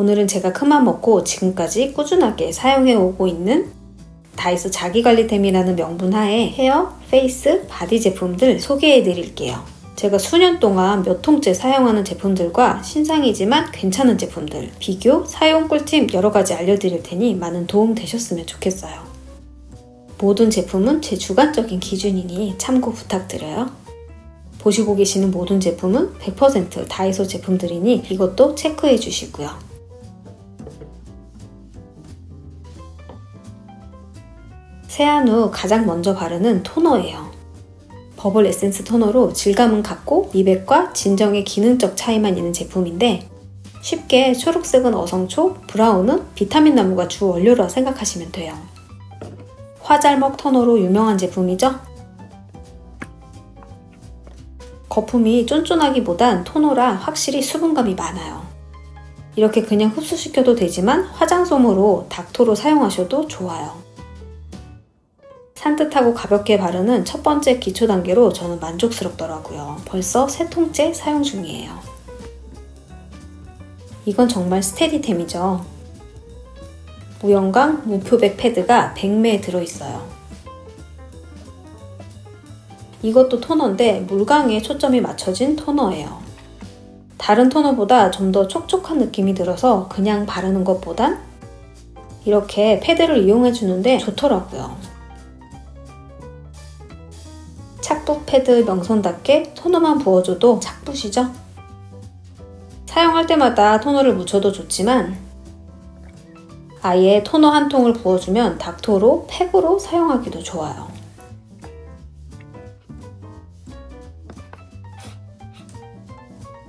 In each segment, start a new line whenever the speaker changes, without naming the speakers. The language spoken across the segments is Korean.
오늘은 제가 큰맘 먹고 지금까지 꾸준하게 사용해 오고 있는 다이소 자기관리템이라는 명분 하에 헤어, 페이스, 바디 제품들 소개해 드릴게요. 제가 수년 동안 몇 통째 사용하는 제품들과 신상이지만 괜찮은 제품들, 비교, 사용 꿀팁 여러가지 알려드릴 테니 많은 도움 되셨으면 좋겠어요. 모든 제품은 제 주관적인 기준이니 참고 부탁드려요. 보시고 계시는 모든 제품은 100% 다이소 제품들이니 이것도 체크해 주시고요. 세안 후 가장 먼저 바르는 토너예요. 버블 에센스 토너로 질감은 같고 미백과 진정의 기능적 차이만 있는 제품인데 쉽게 초록색은 어성초, 브라운은 비타민 나무가 주 원료라 생각하시면 돼요. 화잘먹 토너로 유명한 제품이죠? 거품이 쫀쫀하기보단 토너라 확실히 수분감이 많아요. 이렇게 그냥 흡수시켜도 되지만 화장솜으로 닥토로 사용하셔도 좋아요. 산뜻하고 가볍게 바르는 첫 번째 기초 단계로 저는 만족스럽더라고요. 벌써 3통째 사용 중이에요. 이건 정말 스테디템이죠. 무형광 무표백 패드가 100매 들어있어요. 이것도 토너인데 물광에 초점이 맞춰진 토너예요. 다른 토너보다 좀 더 촉촉한 느낌이 들어서 그냥 바르는 것보단 이렇게 패드를 이용해주는데 좋더라고요. 착붙 패드 명성답게 토너만 부어줘도 착붙이죠? 사용할 때마다 토너를 묻혀도 좋지만 아예 토너 한 통을 부어주면 닥토로 팩으로 사용하기도 좋아요.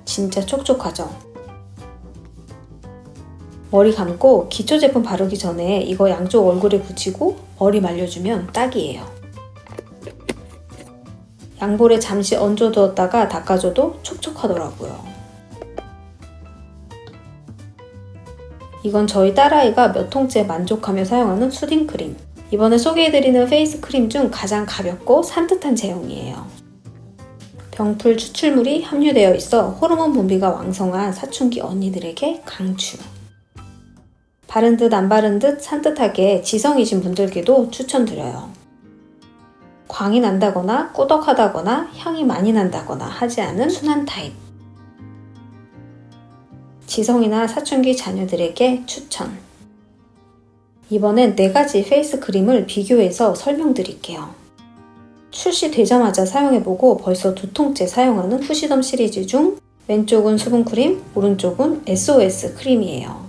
진짜 촉촉하죠? 머리 감고 기초 제품 바르기 전에 이거 양쪽 얼굴에 붙이고 머리 말려주면 딱이에요. 양볼에 잠시 얹어두었다가 닦아줘도 촉촉하더라고요. 이건 저희 딸아이가 몇 통째 만족하며 사용하는 수딩크림. 이번에 소개해드리는 페이스 크림 중 가장 가볍고 산뜻한 제형이에요. 병풀 추출물이 함유되어 있어 호르몬 분비가 왕성한 사춘기 언니들에게 강추. 바른 듯 안 바른 듯 산뜻하게 지성이신 분들께도 추천드려요. 광이 난다거나 꾸덕하다거나 향이 많이 난다거나 하지 않은 순한 타입. 지성이나 사춘기 자녀들에게 추천. 이번엔 4가지 페이스 크림을 비교해서 설명드릴게요. 출시되자마자 사용해보고 벌써 2통째 사용하는 후시덤 시리즈 중 왼쪽은 수분크림, 오른쪽은 SOS 크림이에요.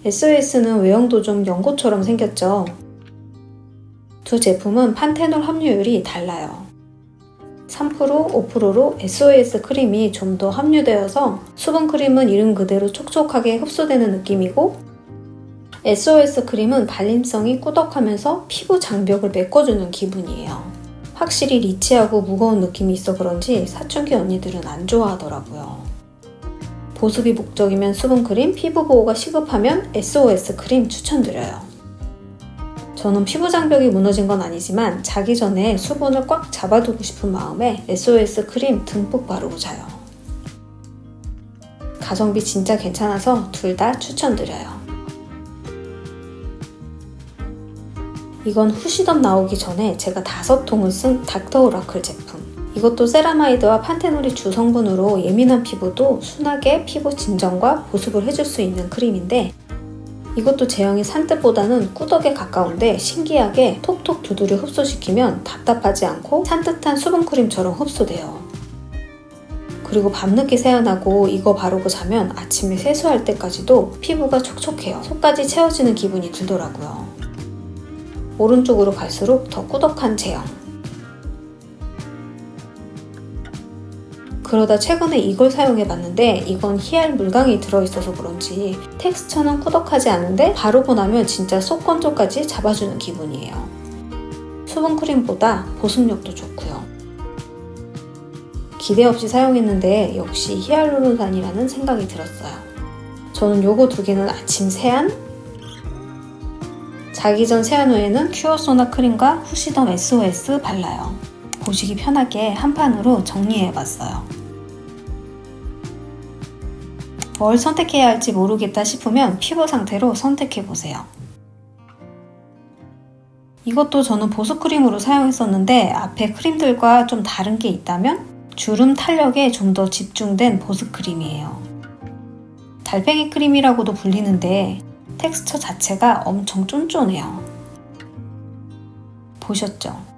SOS는 외형도 좀 연고처럼 생겼죠? 두 제품은 판테놀 함유율이 달라요. 3%, 5%로 SOS 크림이 좀 더 함유되어서 수분크림은 이름 그대로 촉촉하게 흡수되는 느낌이고 SOS 크림은 발림성이 꾸덕하면서 피부 장벽을 메꿔주는 기분이에요. 확실히 리치하고 무거운 느낌이 있어 그런지 사춘기 언니들은 안 좋아하더라고요. 보습이 목적이면 수분크림, 피부 보호가 시급하면 SOS 크림 추천드려요. 저는 피부 장벽이 무너진 건 아니지만 자기 전에 수분을 꽉 잡아두고 싶은 마음에 SOS 크림 듬뿍 바르고 자요. 가성비 진짜 괜찮아서 둘 다 추천드려요. 이건 후시덤 나오기 전에 제가 5통을 쓴 닥터 오라클 제품. 이것도 세라마이드와 판테놀이 주 성분으로 예민한 피부도 순하게 피부 진정과 보습을 해줄 수 있는 크림인데 이것도 제형이 산뜻보다는 꾸덕에 가까운데 신기하게 톡톡 두드려 흡수시키면 답답하지 않고 산뜻한 수분크림처럼 흡수돼요. 그리고 밤늦게 세안하고 이거 바르고 자면 아침에 세수할 때까지도 피부가 촉촉해요. 속까지 채워지는 기분이 들더라고요. 오른쪽으로 갈수록 더 꾸덕한 제형. 그러다 최근에 이걸 사용해봤는데 이건 히알 물광이 들어있어서 그런지 텍스처는 꾸덕하지 않은데 바르고 나면 진짜 속 건조까지 잡아주는 기분이에요. 수분크림보다 보습력도 좋고요. 기대 없이 사용했는데 역시 히알루론산이라는 생각이 들었어요. 저는 요거 2개는 아침 세안, 자기 전 세안 후에는 큐어소나 크림과 후시덤 SOS 발라요. 보시기 편하게 한 판으로 정리해봤어요. 뭘 선택해야 할지 모르겠다 싶으면 피부 상태로 선택해보세요. 이것도 저는 보습크림으로 사용했었는데 앞에 크림들과 좀 다른 게 있다면 주름 탄력에 좀 더 집중된 보습크림이에요. 달팽이 크림이라고도 불리는데 텍스처 자체가 엄청 쫀쫀해요. 보셨죠?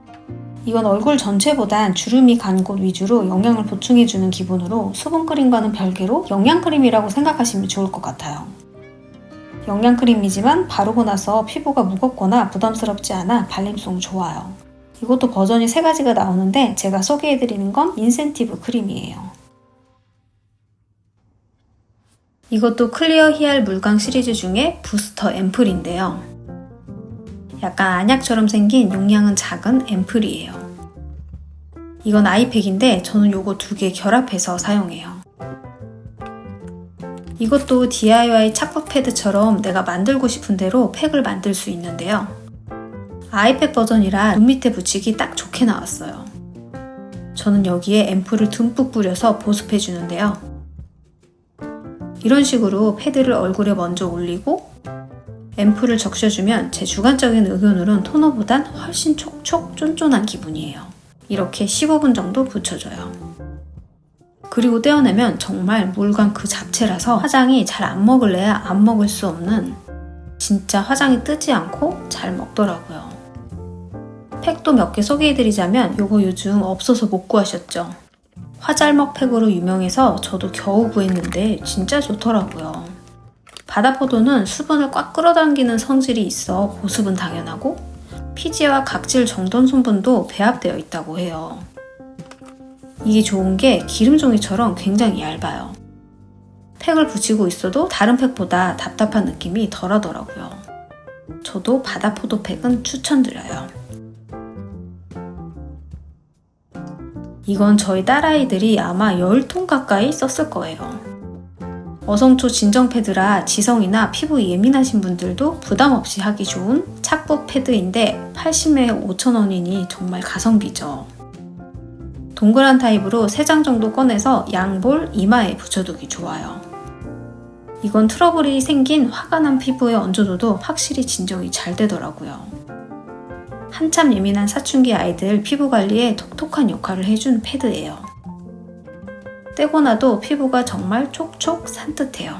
이건 얼굴 전체보단 주름이 간 곳 위주로 영양을 보충해주는 기분으로 수분크림과는 별개로 영양크림이라고 생각하시면 좋을 것 같아요. 영양크림이지만 바르고 나서 피부가 무겁거나 부담스럽지 않아 발림성 좋아요. 이것도 버전이 3가지가 나오는데 제가 소개해드리는 건 인센티브 크림이에요. 이것도 클리어 히알 물광 시리즈 중에 부스터 앰플인데요. 약간 안약처럼 생긴 용량은 작은 앰플이에요. 이건 아이팩인데 저는 요거 2개 결합해서 사용해요. 이것도 DIY 착붙 패드처럼 내가 만들고 싶은 대로 팩을 만들 수 있는데요. 아이팩 버전이라 눈 밑에 붙이기 딱 좋게 나왔어요. 저는 여기에 앰플을 듬뿍 뿌려서 보습해 주는데요. 이런 식으로 패드를 얼굴에 먼저 올리고 앰플을 적셔주면 제 주관적인 의견으로는 토너보단 훨씬 촉촉 쫀쫀한 기분이에요. 이렇게 15분 정도 붙여줘요. 그리고 떼어내면 정말 물광 그 자체라서 화장이 잘 안 먹을래야 안 먹을 수 없는 진짜 화장이 뜨지 않고 잘 먹더라고요. 팩도 몇 개 소개해드리자면 요거 요즘 없어서 못 구하셨죠? 화잘먹 팩으로 유명해서 저도 겨우 구했는데 진짜 좋더라고요. 바다포도는 수분을 꽉 끌어당기는 성질이 있어 보습은 당연하고 피지와 각질 정돈 성분도 배합되어 있다고 해요. 이게 좋은 게 기름 종이처럼 굉장히 얇아요. 팩을 붙이고 있어도 다른 팩보다 답답한 느낌이 덜하더라고요. 저도 바다포도 팩은 추천드려요. 이건 저희 딸아이들이 아마 10통 가까이 썼을 거예요. 어성초 진정 패드라 지성이나 피부 예민하신 분들도 부담 없이 하기 좋은 착붙 패드인데 80매에 5,000원이니 정말 가성비죠. 동그란 타입으로 3장 정도 꺼내서 양볼, 이마에 붙여두기 좋아요. 이건 트러블이 생긴 화가 난 피부에 얹어둬도 확실히 진정이 잘 되더라고요. 한참 예민한 사춘기 아이들 피부 관리에 톡톡한 역할을 해준 패드예요. 떼고 나도 피부가 정말 촉촉 산뜻해요.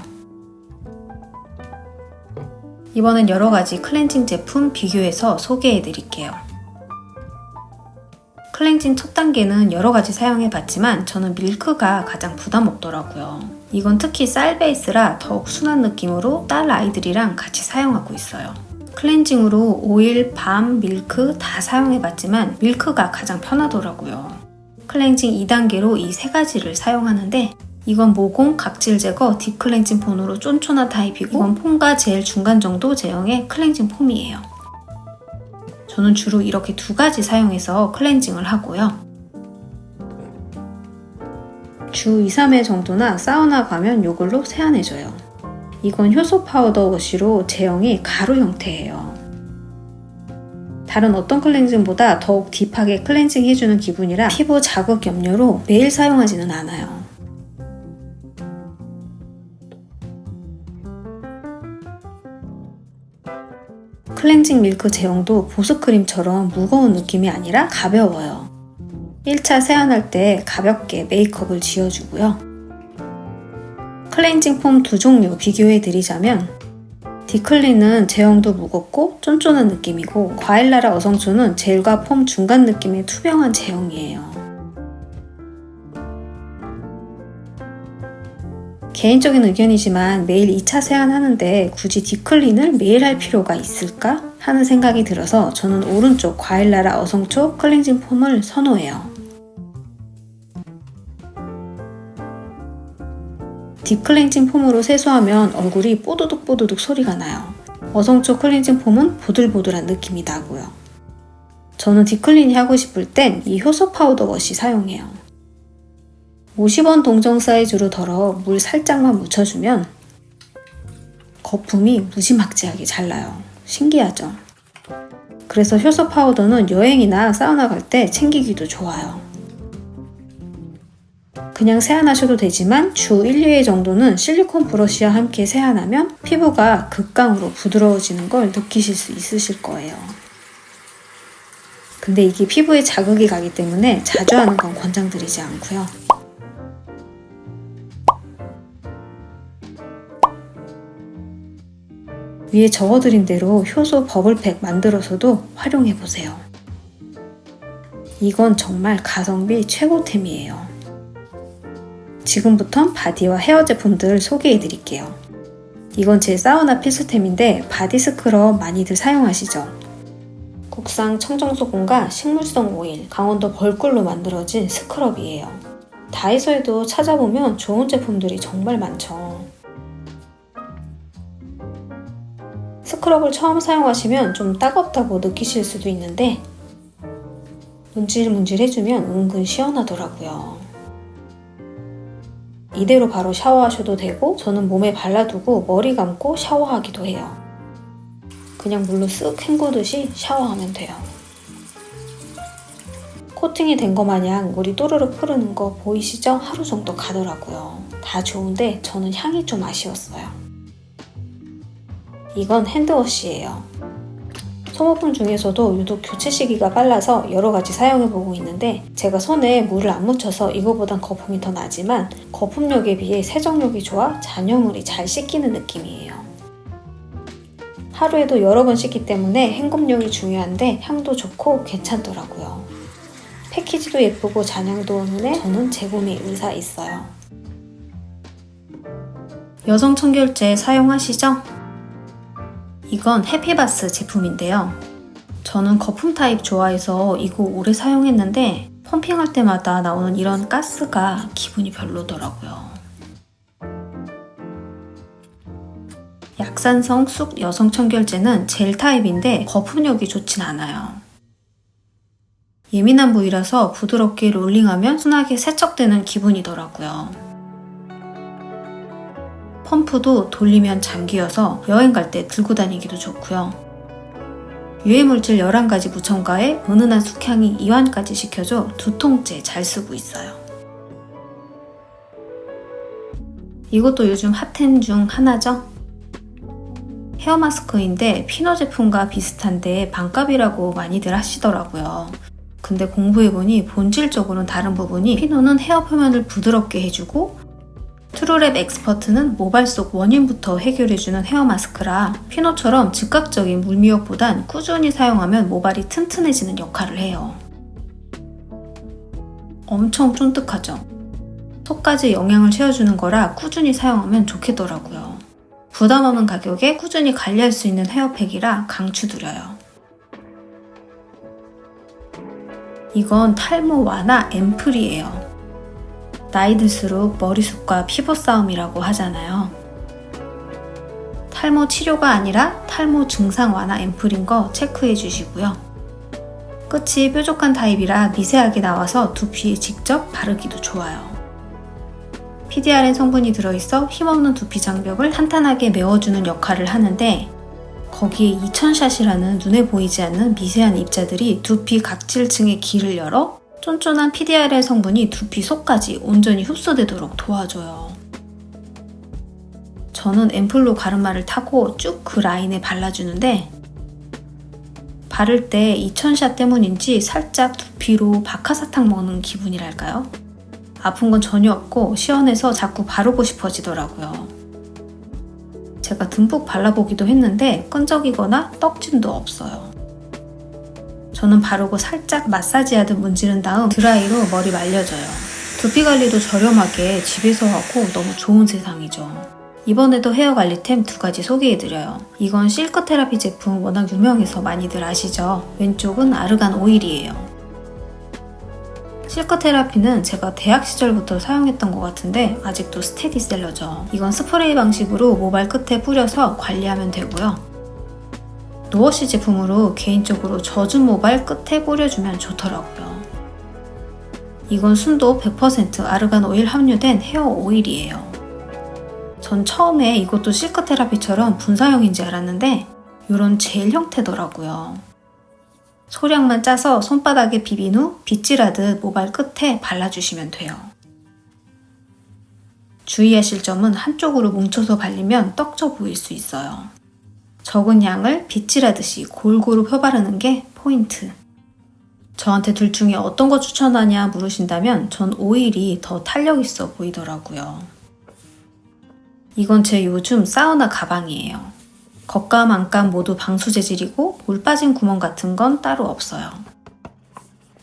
이번엔 여러가지 클렌징 제품 비교해서 소개해드릴게요. 클렌징 첫 단계는 여러가지 사용해봤지만 저는 밀크가 가장 부담 없더라고요. 이건 특히 쌀 베이스라 더욱 순한 느낌으로 딸 아이들이랑 같이 사용하고 있어요. 클렌징으로 오일, 밤, 밀크 다 사용해봤지만 밀크가 가장 편하더라고요. 클렌징 2단계로 이 3가지를 사용하는데 이건 모공, 각질 제거, 딥클렌징 폼으로 쫀쫀한 타입이고 이건 폼과 젤 중간 정도 제형의 클렌징 폼이에요. 저는 주로 이렇게 2가지 사용해서 클렌징을 하고요. 주 2, 3회 정도나 사우나 가면 이걸로 세안해줘요. 이건 효소 파우더 워시로 제형이 가루 형태예요. 다른 어떤 클렌징보다 더욱 딥하게 클렌징 해주는 기분이라 피부 자극 염려로 매일 사용하지는 않아요. 클렌징 밀크 제형도 보습크림처럼 무거운 느낌이 아니라 가벼워요. 1차 세안할 때 가볍게 메이크업을 지워주고요. 클렌징 폼 2종류 비교해드리자면 디클린은 제형도 무겁고 쫀쫀한 느낌이고 과일나라 어성초는 젤과 폼 중간 느낌의 투명한 제형이에요. 개인적인 의견이지만 매일 2차 세안하는데 굳이 딥클린을 매일 할 필요가 있을까? 하는 생각이 들어서 저는 오른쪽 과일나라 어성초 클렌징 폼을 선호해요. 딥클렌징 폼으로 세수하면 얼굴이 뽀드득뽀드득 소리가 나요. 어성초 클렌징 폼은 보들보들한 느낌이 나고요. 저는 딥클린이 하고 싶을 땐 이 효소 파우더 워시 사용해요. 50원 동정 사이즈로 덜어 물 살짝만 묻혀주면 거품이 무지막지하게 잘 나요. 신기하죠? 그래서 효소 파우더는 여행이나 사우나 갈 때 챙기기도 좋아요. 그냥 세안하셔도 되지만 주 1, 2회 정도는 실리콘 브러쉬와 함께 세안하면 피부가 극강으로 부드러워지는 걸 느끼실 수 있으실 거예요. 근데 이게 피부에 자극이 가기 때문에 자주 하는 건 권장드리지 않고요. 위에 적어드린 대로 효소 버블팩 만들어서도 활용해보세요. 이건 정말 가성비 최고템이에요. 지금부턴 바디와 헤어 제품들 소개해드릴게요. 이건 제 사우나 필수템인데 바디 스크럽 많이들 사용하시죠? 국산 청정소금과 식물성 오일, 강원도 벌꿀로 만들어진 스크럽이에요. 다이소에도 찾아보면 좋은 제품들이 정말 많죠. 스크럽을 처음 사용하시면 좀 따갑다고 느끼실 수도 있는데 문질문질 해주면 은근 시원하더라고요. 이대로 바로 샤워하셔도 되고 저는 몸에 발라두고 머리 감고 샤워하기도 해요. 그냥 물로 쓱 헹구듯이 샤워하면 돼요. 코팅이 된 거 마냥 물이 또르륵 흐르는 거 보이시죠? 하루 정도 가더라고요. 다 좋은데 저는 향이 좀 아쉬웠어요. 이건 핸드워시예요. 소모품 중에서도 유독 교체 시기가 빨라서 여러가지 사용해보고 있는데 제가 손에 물을 안 묻혀서 이거보단 거품이 더 나지만 거품력에 비해 세정력이 좋아 잔여물이 잘 씻기는 느낌이에요. 하루에도 여러 번 씻기 때문에 헹굼력이 중요한데 향도 좋고 괜찮더라고요. 패키지도 예쁘고 잔향도 눈에 저는 재구매 의사 있어요. 여성 청결제 사용하시죠? 이건 해피바스 제품인데요. 저는 거품 타입 좋아해서 이거 오래 사용했는데 펌핑할 때마다 나오는 이런 가스가 기분이 별로더라고요. 약산성 쑥 여성 청결제는 젤 타입인데 거품력이 좋진 않아요. 예민한 부위라서 부드럽게 롤링하면 순하게 세척되는 기분이더라고요. 펌프도 돌리면 잠기어서 여행 갈 때 들고 다니기도 좋고요. 유해물질 11가지 무첨가에 은은한 쑥향이 이완까지 시켜줘 두통째 잘 쓰고 있어요. 이것도 요즘 핫템 중 하나죠? 헤어 마스크인데 피노 제품과 비슷한데 반값이라고 많이들 하시더라고요. 근데 공부해보니 본질적으로는 다른 부분이 피노는 헤어 표면을 부드럽게 해주고 트루랩 엑스퍼트는 모발 속 원인부터 해결해주는 헤어 마스크라 피노처럼 즉각적인 물미역보단 꾸준히 사용하면 모발이 튼튼해지는 역할을 해요. 엄청 쫀득하죠? 속까지 영양을 채워주는 거라 꾸준히 사용하면 좋겠더라고요. 부담 없는 가격에 꾸준히 관리할 수 있는 헤어팩이라 강추드려요. 이건 탈모 완화 앰플이에요. 나이 들수록 머리숱과 피부 싸움이라고 하잖아요. 탈모 치료가 아니라 탈모 증상 완화 앰플인 거 체크해 주시고요. 끝이 뾰족한 타입이라 미세하게 나와서 두피에 직접 바르기도 좋아요. PDRN 성분이 들어있어 힘없는 두피 장벽을 탄탄하게 메워주는 역할을 하는데 거기에 2000샷이라는 눈에 보이지 않는 미세한 입자들이 두피 각질층의 길을 열어 쫀쫀한 PDRN 성분이 두피 속까지 온전히 흡수되도록 도와줘요. 저는 앰플로 가르마를 타고 쭉 그 라인에 발라주는데 바를 때 2000샷 때문인지 살짝 두피로 박하사탕 먹는 기분이랄까요? 아픈 건 전혀 없고 시원해서 자꾸 바르고 싶어지더라고요. 제가 듬뿍 발라보기도 했는데 끈적이거나 떡짐도 없어요. 저는 바르고 살짝 마사지하듯 문지른 다음 드라이로 머리 말려줘요. 두피 관리도 저렴하게 집에서 하고 너무 좋은 세상이죠. 이번에도 헤어 관리템 2가지 소개해드려요. 이건 실크 테라피 제품 워낙 유명해서 많이들 아시죠? 왼쪽은 아르간 오일이에요. 실크 테라피는 제가 대학 시절부터 사용했던 것 같은데 아직도 스테디셀러죠. 이건 스프레이 방식으로 모발 끝에 뿌려서 관리하면 되고요. 노워시 제품으로 개인적으로 젖은 모발 끝에 뿌려주면 좋더라고요. 이건 순도 100% 아르간 오일 함유된 헤어 오일이에요. 전 처음에 이것도 실크 테라피처럼 분사형인지 알았는데 이런 젤 형태더라고요. 소량만 짜서 손바닥에 비빈 후 빗질하듯 모발 끝에 발라주시면 돼요. 주의하실 점은 한쪽으로 뭉쳐서 발리면 떡져 보일 수 있어요. 적은 양을 빗질하듯이 골고루 펴바르는 게 포인트. 저한테 둘 중에 어떤 거 추천하냐 물으신다면 전 오일이 더 탄력 있어 보이더라고요. 이건 제 요즘 사우나 가방이에요. 겉감 안감 모두 방수 재질이고 물 빠진 구멍 같은 건 따로 없어요.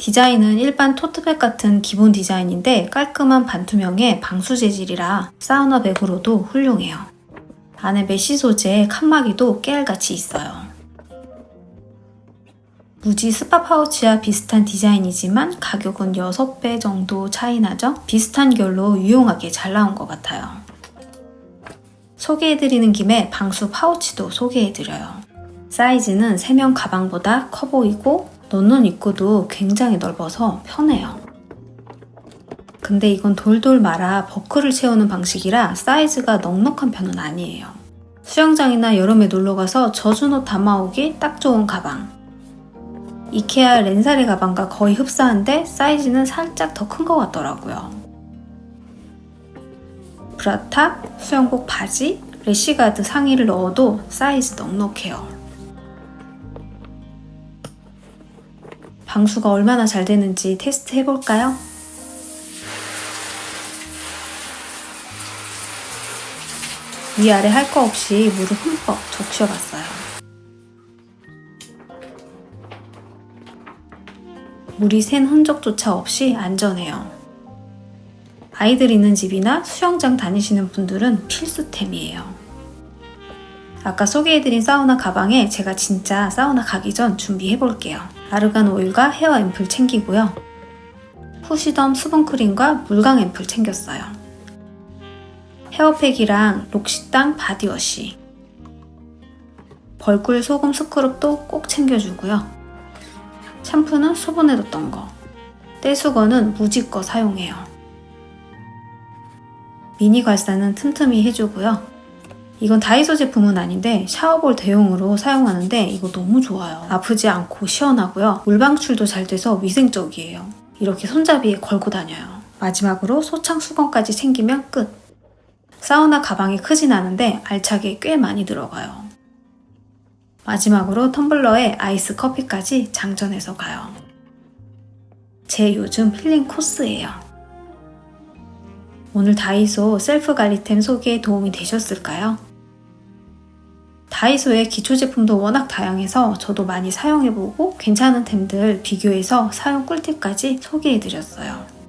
디자인은 일반 토트백 같은 기본 디자인인데 깔끔한 반투명의 방수 재질이라 사우나 백으로도 훌륭해요. 안에 메쉬 소재의 칸막이도 깨알같이 있어요. 무지 스파 파우치와 비슷한 디자인이지만 가격은 6배 정도 차이 나죠? 비슷한 결로 유용하게 잘 나온 것 같아요. 소개해드리는 김에 방수 파우치도 소개해드려요. 사이즈는 3명 가방보다 커 보이고 넣는 입구도 굉장히 넓어서 편해요. 근데 이건 돌돌 말아 버클을 채우는 방식이라 사이즈가 넉넉한 편은 아니에요. 수영장이나 여름에 놀러가서 젖은 옷 담아오기 딱 좋은 가방. 이케아 렌사레 가방과 거의 흡사한데 사이즈는 살짝 더 큰 것 같더라고요. 브라탑, 수영복 바지, 래쉬가드 상의를 넣어도 사이즈 넉넉해요. 방수가 얼마나 잘 되는지 테스트 해볼까요? 위아래 할 거 없이 물을 흠뻑 적셔봤어요. 물이 샌 흔적조차 없이 안전해요. 아이들 있는 집이나 수영장 다니시는 분들은 필수템이에요. 아까 소개해드린 사우나 가방에 제가 진짜 사우나 가기 전 준비해볼게요. 아르간 오일과 헤어 앰플 챙기고요. 후시덤 수분크림과 물광 앰플 챙겼어요. 헤어팩이랑 록시땅 바디워시, 벌꿀 소금 스크럽도 꼭 챙겨주고요. 샴푸는 수분해뒀던 거, 떼수건은 무지 거 사용해요. 미니 괄사는 틈틈이 해주고요. 이건 다이소 제품은 아닌데 샤워볼 대용으로 사용하는데 이거 너무 좋아요. 아프지 않고 시원하고요. 물 방출도 잘 돼서 위생적이에요. 이렇게 손잡이에 걸고 다녀요. 마지막으로 소창 수건까지 챙기면 끝! 사우나 가방이 크진 않은데 알차게 꽤 많이 들어가요. 마지막으로 텀블러에 아이스 커피까지 장전해서 가요. 제 요즘 힐링 코스예요. 오늘 다이소 셀프 관리템 소개에 도움이 되셨을까요? 다이소의 기초 제품도 워낙 다양해서 저도 많이 사용해보고 괜찮은 템들 비교해서 사용 꿀팁까지 소개해드렸어요.